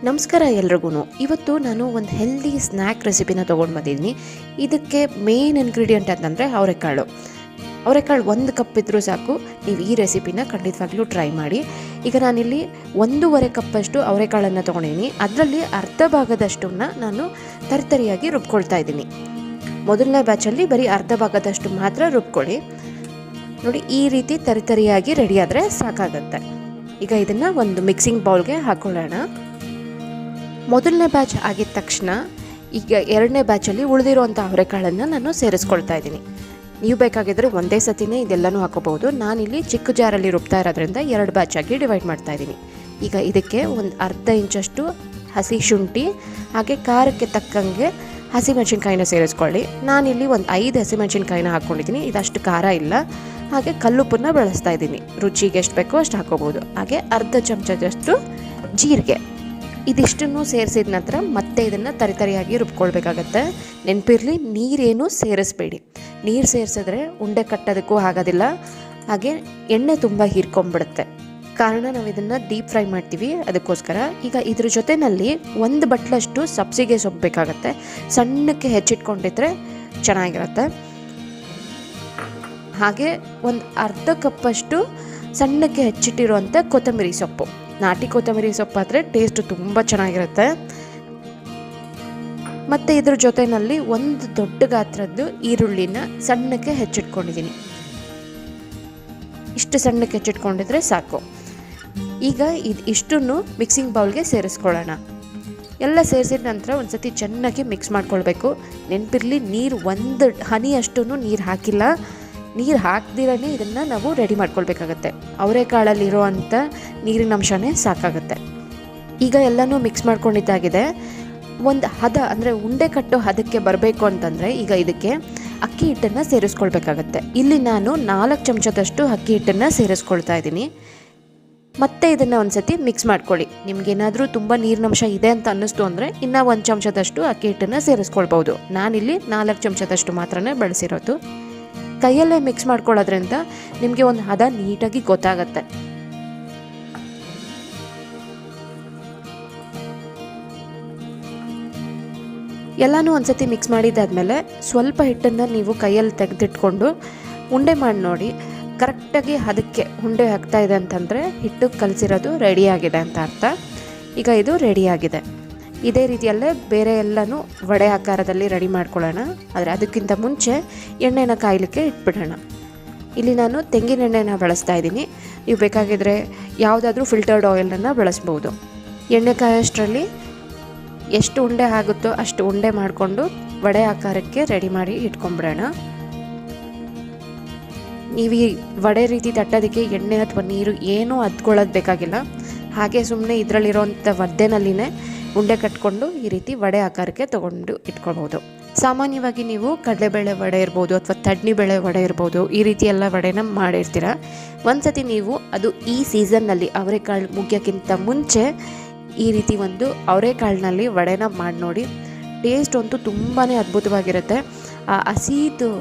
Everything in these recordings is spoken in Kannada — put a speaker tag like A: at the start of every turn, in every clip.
A: ನಮಸ್ಕಾರ ಎಲ್ರಿಗೂ. ಇವತ್ತು ನಾನು ಒಂದು ಹೆಲ್ದಿ ಸ್ನ್ಯಾಕ್ ರೆಸಿಪಿನ ತೊಗೊಂಡು ಬಂದಿದ್ದೀನಿ. ಇದಕ್ಕೆ ಮೇನ್ ಇಂಗ್ರೀಡಿಯೆಂಟ್ ಅಂತಂದರೆ ಅವರೆಕಾಳು. ಒಂದು ಕಪ್ ಇದ್ದರೂ ಸಾಕು. ನೀವು ಈ ರೆಸಿಪಿನ ಖಂಡಿತವಾಗ್ಲೂ ಟ್ರೈ ಮಾಡಿ. ಈಗ ನಾನಿಲ್ಲಿ 1.5 ಕಪ್ಪಷ್ಟು ಅವರೆಕಾಳನ್ನು ತೊಗೊಂಡಿದ್ದೀನಿ. ಅದರಲ್ಲಿ ಅರ್ಧ ಭಾಗದಷ್ಟನ್ನು ನಾನು ತರಿತರಿಯಾಗಿ ರುಬ್ಕೊಳ್ತಾ ಇದ್ದೀನಿ. ಮೊದಲನೇ ಬ್ಯಾಚಲ್ಲಿ ಬರೀ ಅರ್ಧ ಭಾಗದಷ್ಟು ಮಾತ್ರ ರುಬ್ಕೊಳ್ಳಿ. ನೋಡಿ, ಈ ರೀತಿ ತರಿತರಿಯಾಗಿ ರೆಡಿ ಆದರೆ ಸಾಕಾಗುತ್ತೆ. ಈಗ ಇದನ್ನು ಒಂದು ಮಿಕ್ಸಿಂಗ್ ಬೌಲ್ಗೆ ಹಾಕ್ಕೊಳ್ಳೋಣ. ಮೊದಲನೇ ಬ್ಯಾಚ್ ಆಗಿದ ತಕ್ಷಣ ಈಗ ಎರಡನೇ ಬ್ಯಾಚಲ್ಲಿ ಉಳಿದಿರುವಂಥ ಅವರೆಕಾಳನ್ನು ನಾನು ಸೇರಿಸ್ಕೊಳ್ತಾ ಇದ್ದೀನಿ. ನೀವು ಬೇಕಾಗಿದ್ದರೆ ಒಂದೇ ಸತಿನೇ ಇದೆಲ್ಲನೂ ಹಾಕೋಬಹುದು. ನಾನಿಲ್ಲಿ ಚಿಕ್ಕ ಜಾರಲ್ಲಿ ರುಬ್ತಾ ಇರೋದ್ರಿಂದ 2 ಬ್ಯಾಚ್ ಆಗಿ ಡಿವೈಡ್ ಮಾಡ್ತಾ ಇದ್ದೀನಿ. ಈಗ ಇದಕ್ಕೆ ಒಂದು ಅರ್ಧ ಇಂಚಷ್ಟು ಹಸಿ ಶುಂಠಿ, ಹಾಗೆ ಖಾರಕ್ಕೆ ತಕ್ಕಂಗೆ ಹಸಿಮೆಣಸಿನ್ಕಾಯಿನ ಸೇರಿಸ್ಕೊಳ್ಳಿ. ನಾನಿಲ್ಲಿ ಒಂದು 5 ಹಸಿಮೆಣಸಿನ್ಕಾಯಿನ ಹಾಕ್ಕೊಂಡಿದ್ದೀನಿ. ಇದಷ್ಟು ಖಾರ ಇಲ್ಲ. ಹಾಗೆ ಕಲ್ಲುಪ್ಪನ್ನು ಬಳಸ್ತಾ ಇದ್ದೀನಿ. ರುಚಿಗೆ ಎಷ್ಟು ಬೇಕೋ ಅಷ್ಟು ಹಾಕೋಬೋದು. ಹಾಗೆ ಅರ್ಧ ಚಮಚದಷ್ಟು ಜೀರಿಗೆ. ಇದಿಷ್ಟನ್ನು ಸೇರಿಸಿದ ನಂತರ ಮತ್ತೆ ಇದನ್ನು ತರಿತರಿಯಾಗಿ ರುಬ್ಕೊಳ್ಬೇಕಾಗತ್ತೆ. ನೆನಪಿರಲಿ, ನೀರೇನು ಸೇರಿಸ್ಬೇಡಿ. ನೀರು ಸೇರಿಸಿದ್ರೆ ಉಂಡೆ ಕಟ್ಟೋದಕ್ಕೂ ಆಗೋದಿಲ್ಲ. ಹಾಗೆ ಎಣ್ಣೆ ತುಂಬ ಹೀರ್ಕೊಂಡ್ಬಿಡುತ್ತೆ. ಕಾರಣ ನಾವು ಇದನ್ನು ಡೀಪ್ ಫ್ರೈ ಮಾಡ್ತೀವಿ, ಅದಕ್ಕೋಸ್ಕರ. ಈಗ ಇದ್ರ ಜೊತೆಯಲ್ಲಿ 1 ಬಟ್ಲಷ್ಟು ಸಬ್ಸಿಗೆ ಸೊಪ್ಪು ಬೇಕಾಗತ್ತೆ. ಸಣ್ಣಕ್ಕೆ ಹೆಚ್ಚಿಟ್ಕೊಂಡಿದ್ರೆ ಚೆನ್ನಾಗಿರುತ್ತೆ. ಹಾಗೆ ಒಂದು ಅರ್ಧ ಕಪ್ಪಷ್ಟು ಸಣ್ಣಕ್ಕೆ ಹೆಚ್ಚಿಟ್ಟಿರುವಂಥ ಕೊತ್ತಂಬರಿ ಸೊಪ್ಪು. ನಾಟಿ ಕೊತ್ತಂಬರಿ ಸೊಪ್ಪಾದರೆ ಟೇಸ್ಟ್ ತುಂಬ ಚೆನ್ನಾಗಿರುತ್ತೆ. ಮತ್ತು ಇದ್ರ ಜೊತೆಯಲ್ಲಿ 1 ದೊಡ್ಡ ಗಾತ್ರದ್ದು ಈರುಳ್ಳಿನ ಸಣ್ಣಕ್ಕೆ ಹೆಚ್ಚಿಟ್ಕೊಂಡಿದ್ದೀನಿ. ಇಷ್ಟು ಸಣ್ಣಕ್ಕೆ ಹೆಚ್ಚಿಟ್ಕೊಂಡಿದ್ರೆ ಸಾಕು. ಈಗ ಇಷ್ಟನ್ನು ಮಿಕ್ಸಿಂಗ್ ಬೌಲ್ಗೆ ಸೇರಿಸ್ಕೊಳ್ಳೋಣ. ಎಲ್ಲ ಸೇರಿಸಿದ ನಂತರ ಒಂದು ಸತಿ ಚೆನ್ನಾಗಿ ಮಿಕ್ಸ್ ಮಾಡ್ಕೊಳ್ಬೇಕು. ನೆನಪಿರಲಿ, ನೀರು 1 ಹನಿ ಅಷ್ಟು ನೀರು ಹಾಕಿಲ್ಲ. ನೀರು ಹಾಕ್ದಿರೇ ಇದನ್ನು ನಾವು ರೆಡಿ ಮಾಡ್ಕೊಳ್ಬೇಕಾಗತ್ತೆ. ಅವರೆಕಾಳಲ್ಲಿರುವಂಥ ನೀರಿನ ಅಂಶನೇ ಸಾಕಾಗುತ್ತೆ. ಈಗ ಎಲ್ಲನೂ ಮಿಕ್ಸ್ ಮಾಡ್ಕೊಂಡಿದ್ದಾಗಿದೆ. ಒಂದು ಹದ ಅಂದರೆ ಉಂಡೆ ಕಟ್ಟೋ ಹದಕ್ಕೆ ಬರಬೇಕು ಅಂತಂದರೆ ಈಗ ಇದಕ್ಕೆ ಅಕ್ಕಿ ಹಿಟ್ಟನ್ನು ಸೇರಿಸ್ಕೊಳ್ಬೇಕಾಗತ್ತೆ. ಇಲ್ಲಿ ನಾನು 4 ಚಮಚದಷ್ಟು ಅಕ್ಕಿ ಹಿಟ್ಟನ್ನು ಸೇರಿಸ್ಕೊಳ್ತಾ ಇದ್ದೀನಿ. ಮತ್ತೆ ಇದನ್ನು ಒಂದು ಸತಿ ಮಿಕ್ಸ್ ಮಾಡ್ಕೊಳ್ಳಿ. ನಿಮಗೇನಾದರೂ ತುಂಬ ನೀರಿನಂಶ ಇದೆ ಅಂತ ಅನ್ನಿಸ್ತು ಅಂದರೆ ಇನ್ನೂ 1 ಚಮಚದಷ್ಟು ಅಕ್ಕಿ ಹಿಟ್ಟನ್ನು ಸೇರಿಸ್ಕೊಳ್ಬೋದು. ನಾನಿಲ್ಲಿ 4 ಚಮಚದಷ್ಟು ಮಾತ್ರನೇ ಬಳಸಿರೋದು. ಕೈಯಲ್ಲೇ ಮಿಕ್ಸ್ ಮಾಡ್ಕೊಳ್ಳೋದ್ರಿಂದ ನಿಮಗೆ ಒಂದು ಹದ ನೀಟಾಗಿ ಗೊತ್ತಾಗತ್ತೆ. ಎಲ್ಲನೂ ಒಂದ್ಸತಿ ಮಿಕ್ಸ್ ಮಾಡಿದ್ದಾದಮೇಲೆ ಸ್ವಲ್ಪ ಹಿಟ್ಟನ್ನು ನೀವು ಕೈಯಲ್ಲಿ ತೆಗೆದಿಟ್ಕೊಂಡು ಉಂಡೆ ಮಾಡಿ ನೋಡಿ. ಕರೆಕ್ಟಾಗಿ ಅದಕ್ಕೆ ಉಂಡೆ ಹಾಕ್ತಾ ಇದೆ ಅಂತಂದರೆ ಹಿಟ್ಟು ಕಲಸಿರೋದು ರೆಡಿಯಾಗಿದೆ ಅಂತ ಅರ್ಥ. ಈಗ ಇದು ರೆಡಿಯಾಗಿದೆ. ಇದೇ ರೀತಿಯಲ್ಲೇ ಬೇರೆ ಎಲ್ಲನೂ ವಡೆ ಆಕಾರದಲ್ಲಿ ರೆಡಿ ಮಾಡ್ಕೊಳ್ಳೋಣ. ಆದರೆ ಅದಕ್ಕಿಂತ ಮುಂಚೆ ಎಣ್ಣೆನ ಕಾಯಲಿಕ್ಕೆ ಇಟ್ಬಿಡೋಣ. ಇಲ್ಲಿ ನಾನು ತೆಂಗಿನ ಎಣ್ಣೆನ ಬಳಸ್ತಾ ಇದ್ದೀನಿ. ನೀವು ಬೇಕಾಗಿದ್ದರೆ ಯಾವುದಾದ್ರೂ ಫಿಲ್ಟರ್ಡ್ ಆಯಿಲನ್ನು ಬಳಸ್ಬೋದು. ಎಣ್ಣೆ ಕಾಯೋಷ್ಟರಲ್ಲಿ ಎಷ್ಟು ಉಂಡೆ ಆಗುತ್ತೋ ಅಷ್ಟು ಉಂಡೆ ಮಾಡಿಕೊಂಡು ವಡೆ ಆಕಾರಕ್ಕೆ ರೆಡಿ ಮಾಡಿ ಇಟ್ಕೊಂಡ್ಬಿಡೋಣ. ನೀವು ಈ ವಡೆ ರೀತಿ ತಟ್ಟೋದಕ್ಕೆ ಎಣ್ಣೆ ಅಥವಾ ನೀರು ಏನೂ ಅದ್ಕೊಳ್ಳೋದು ಬೇಕಾಗಿಲ್ಲ. ಹಾಗೆ ಸುಮ್ಮನೆ ಇದರಲ್ಲಿರೋಂಥ ಒದ್ದೆನಲ್ಲಿನೇ ಉಂಡೆ ಕಟ್ಕೊಂಡು ಈ ರೀತಿ ವಡೆ ಆಕಾರಕ್ಕೆ ತೊಗೊಂಡು ಇಟ್ಕೊಳ್ಬೋದು. ಸಾಮಾನ್ಯವಾಗಿ ನೀವು ಕಡಲೆಬೇಳೆ ವಡೆ ಇರ್ಬೋದು ಅಥವಾ ತಡ್ನಿಬೇಳೆ ವಡೆ ಇರ್ಬೋದು, ಈ ರೀತಿ ಎಲ್ಲ ವಡೆನ ಮಾಡಿರ್ತೀರ. ಒಂದ್ಸತಿ ನೀವು ಅದು ಈ ಸೀಸನ್ನಲ್ಲಿ ಅವರೆಕಾಳು ಮುಗಿಯೋಕ್ಕಿಂತ ಮುಂಚೆ ಈ ರೀತಿ ಒಂದು ಅವರೆಕಾಳಿನಲ್ಲಿ ವಡೆನ ಮಾಡಿ ನೋಡಿ. ಟೇಸ್ಟ್ ಅಂತೂ ತುಂಬಾ ಅದ್ಭುತವಾಗಿರುತ್ತೆ. ಆ ಹಸಿದು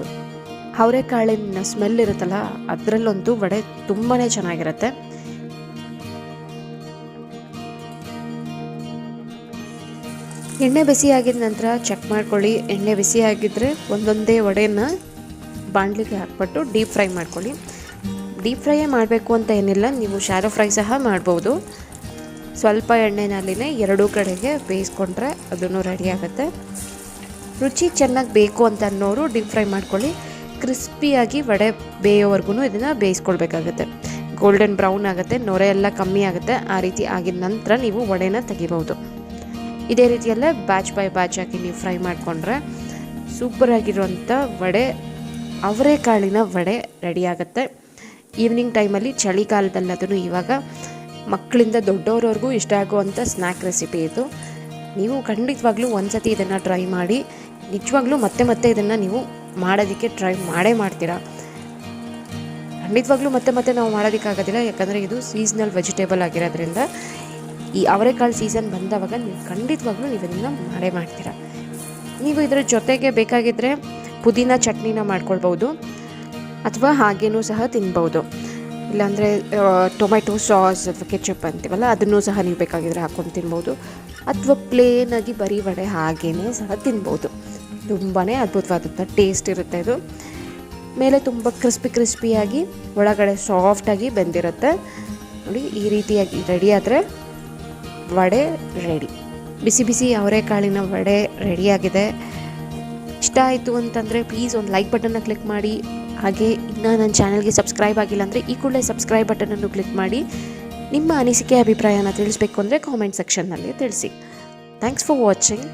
A: ಅವರೆಕಾಳಿನ ಸ್ಮೆಲ್ ಇರುತ್ತಲ್ಲ, ಅದರಲ್ಲಂತೂ ವಡೆ ತುಂಬಾ ಚೆನ್ನಾಗಿರುತ್ತೆ. ಎಣ್ಣೆ ಬಿಸಿ ಆಗಿದ ನಂತರ ಚೆಕ್ ಮಾಡ್ಕೊಳ್ಳಿ. ಎಣ್ಣೆ ಬಿಸಿ ಆಗಿದ್ದರೆ ಒಂದೊಂದೇ ವಡೆನ ಬಾಣಲಿಗೆ ಹಾಕ್ಬಿಟ್ಟು ಡೀಪ್ ಫ್ರೈ ಮಾಡ್ಕೊಳ್ಳಿ. ಡೀಪ್ ಫ್ರೈಯೇ ಮಾಡಬೇಕು ಅಂತ ಏನಿಲ್ಲ, ನೀವು ಶಾಲೋ ಫ್ರೈ ಸಹ ಮಾಡ್ಬೋದು. ಸ್ವಲ್ಪ ಎಣ್ಣೆನಲ್ಲಿನೇ 2 ಕಡೆಗೆ ಬೇಯಿಸ್ಕೊಂಡ್ರೆ ಅದನ್ನು ರೆಡಿ ಆಗುತ್ತೆ. ರುಚಿ ಚೆನ್ನಾಗಿ ಬೇಕು ಅಂತ ಅನ್ನೋರು ಡೀಪ್ ಫ್ರೈ ಮಾಡ್ಕೊಳ್ಳಿ. ಕ್ರಿಸ್ಪಿಯಾಗಿ ವಡೆ ಬೇಯೋವರೆಗೂ ಇದನ್ನು ಬೇಯಿಸ್ಕೊಳ್ಬೇಕಾಗತ್ತೆ. ಗೋಲ್ಡನ್ ಬ್ರೌನ್ ಆಗುತ್ತೆ, ನೊರೆ ಎಲ್ಲ ಕಮ್ಮಿ ಆಗುತ್ತೆ. ಆ ರೀತಿ ಆಗಿದ ನಂತರ ನೀವು ವಡೆನ ತೆಗಿಬೋದು. ಇದೇ ರೀತಿಯಲ್ಲೇ ಬ್ಯಾಚ್ ಬೈ ಬ್ಯಾಚ್ ಆಗಿ ನೀವು ಫ್ರೈ ಮಾಡಿಕೊಂಡ್ರೆ ಸೂಪರಾಗಿರುವಂಥ ವಡೆ, ಅವರೆಕಾಳಿನ ವಡೆ ರೆಡಿ ಆಗುತ್ತೆ. ಈವ್ನಿಂಗ್ ಟೈಮಲ್ಲಿ ಚಳಿಗಾಲದಲ್ಲಿ ಅದನ್ನು ಇವಾಗ ಮಕ್ಕಳಿಂದ ದೊಡ್ಡವ್ರವ್ರಿಗೂ ಇಷ್ಟ ಆಗುವಂಥ ಸ್ನ್ಯಾಕ್ ರೆಸಿಪಿ ಇದು. ನೀವು ಖಂಡಿತವಾಗ್ಲೂ ಒಂದ್ಸತಿ ಇದನ್ನು ಟ್ರೈ ಮಾಡಿ. ನಿಜವಾಗ್ಲೂ ಮತ್ತೆ ಇದನ್ನು ನೀವು ಮಾಡೋದಕ್ಕೆ ಟ್ರೈ ಮಾಡ್ತೀರಾ. ಖಂಡಿತವಾಗ್ಲೂ ಮತ್ತೆ ನಾವು ಮಾಡೋದಕ್ಕಾಗೋದಿಲ್ಲ, ಯಾಕಂದರೆ ಇದು ಸೀಸ್ನಲ್ ವೆಜಿಟೇಬಲ್ ಆಗಿರೋದ್ರಿಂದ. ಈ ಅವರೆಕಾಳು ಸೀಸನ್ ಬಂದವಾಗ ನೀವು ಖಂಡಿತವಾಗ್ಲೂ ನೀವು ಇದನ್ನು ಮಾಡ್ತೀರಾ. ನೀವು ಇದರ ಜೊತೆಗೆ ಬೇಕಾಗಿದ್ದರೆ ಪುದೀನ ಚಟ್ನಿನ ಮಾಡ್ಕೊಳ್ಬೋದು ಅಥವಾ ಹಾಗೇನೂ ಸಹ ತಿನ್ಬೋದು. ಇಲ್ಲಾಂದರೆ ಟೊಮೆಟೊ ಸಾಸ್ ಅಥವಾ ಕೆಚಪ್ ಅಂತೀವಲ್ಲ ಅದನ್ನು ಸಹ ನೀವು ಬೇಕಾಗಿದ್ರೆ ಹಾಕ್ಕೊಂಡು ತಿನ್ಬೋದು, ಅಥವಾ ಪ್ಲೇನಾಗಿ ಬರೀ ವಡೆ ಹಾಗೇ ಸಹ ತಿನ್ಬೋದು. ತುಂಬಾ ಅದ್ಭುತವಾದಂಥ ಟೇಸ್ಟ್ ಇರುತ್ತೆ ಇದು. ಮೇಲೆ ತುಂಬ ಕ್ರಿಸ್ಪಿಯಾಗಿ ಒಳಗಡೆ ಸಾಫ್ಟಾಗಿ ಬೆಂದಿರುತ್ತೆ ನೋಡಿ. ಈ ರೀತಿಯಾಗಿ ರೆಡಿ ಆದರೆ ವಡೆ ರೆಡಿ. ಬಿಸಿ ಬಿಸಿ ಅವರೆಕಾಳಿನ ವಡೆ ರೆಡಿಯಾಗಿದೆ. ಇಷ್ಟ ಆಯಿತು ಅಂತಂದರೆ ಪ್ಲೀಸ್ ಒಂದು ಲೈಕ್ ಬಟನ್ನ ಕ್ಲಿಕ್ ಮಾಡಿ. ಹಾಗೆ ಇನ್ನು ನನ್ನ ಚಾನಲ್ಗೆ ಸಬ್ಸ್ಕ್ರೈಬ್ ಆಗಿಲ್ಲ ಅಂದರೆ ಈ ಕೂಡಲೇ ಸಬ್ಸ್ಕ್ರೈಬ್ ಬಟನನ್ನು ಕ್ಲಿಕ್ ಮಾಡಿ. ನಿಮ್ಮ ಅನಿಸಿಕೆ ಅಭಿಪ್ರಾಯನ ತಿಳಿಸ್ಬೇಕು ಅಂದರೆ ಕಾಮೆಂಟ್ ಸೆಕ್ಷನ್ನಲ್ಲಿ ತಿಳಿಸಿ. Thanks for watching.